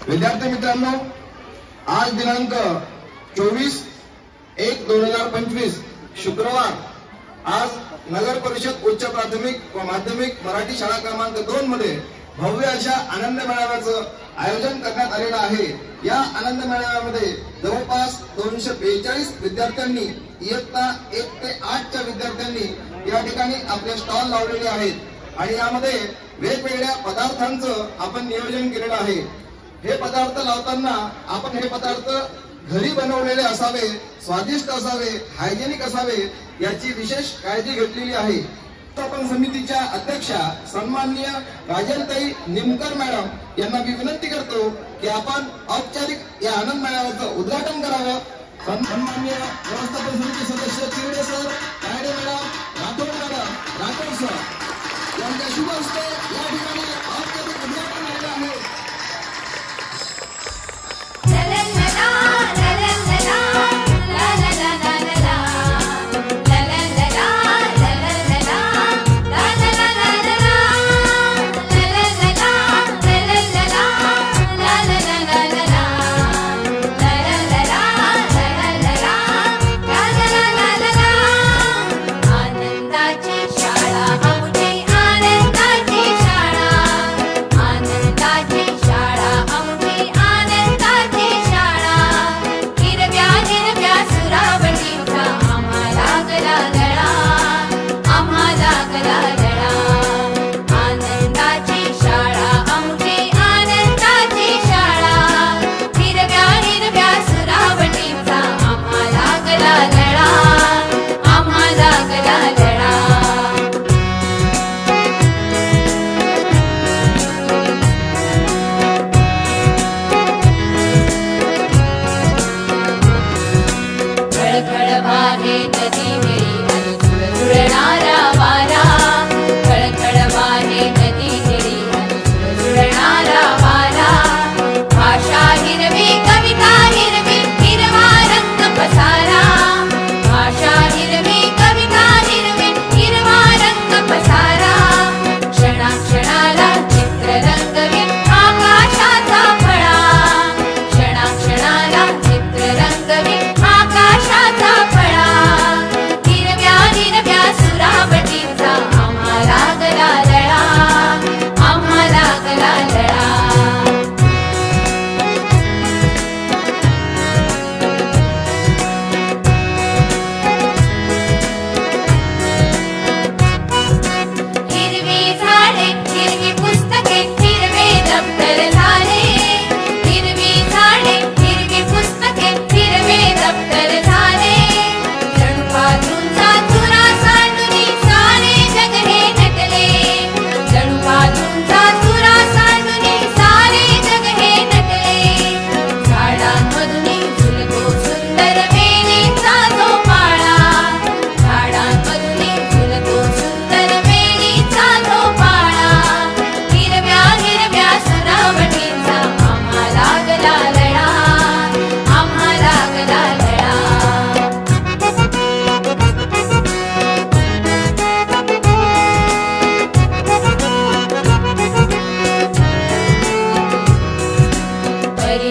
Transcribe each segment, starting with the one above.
विद्यार्थी मित्रांनो, आज दिनांक 24/1/2025 शुक्रवार आज नगर परिषद उच्च प्राथमिक व माध्यमिक मराठी शाळा क्रमांक 2 मध्ये भव्य अशा आनंद मेळाव्याचं आयोजन करण्यात आलेलं आहे। या आनंद मेळाव्यामध्ये जवळपास 242 विद्यार्थ्यांनी इयत्ता 1 ते 8 च्या विद्यार्थ्यांनी या ठिकाणी आपले स्टॉल लावलेले आहेत आणि यामध्ये वेगवेगळ्या पदार्थांचं आपण नियोजन केलेलं आहे। हे पदार्थ लावताना आपण हे पदार्थ घरी बनवलेले असावे, स्वादिष्ट असावे, हायजेनिक असावे याची विशेष काळजी घेतलेली आहे। आपण समितीच्या अध्यक्षा सन्माननीय राजनताई निमकर मॅडम यांना मी विनंती करतो की आपण औपचारिक या आनंद मेळाव्याचं उद्घाटन करावं। सन्माननीय व्यवस्थापन समिती सदस्य Chivde sir, Kayde madam, Rathod madam, Rathod sir यांच्या शुभ हस्ते या ठिकाणी औपचारिक उद्घाटन झालं आहे।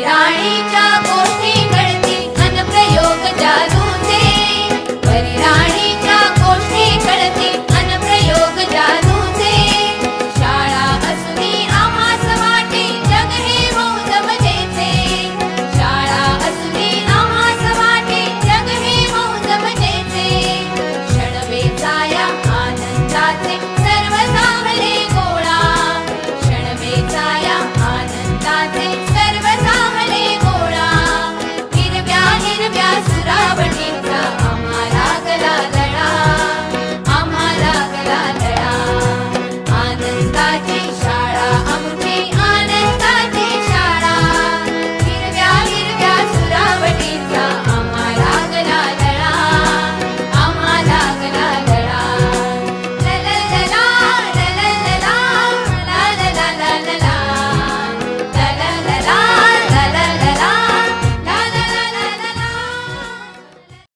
राणी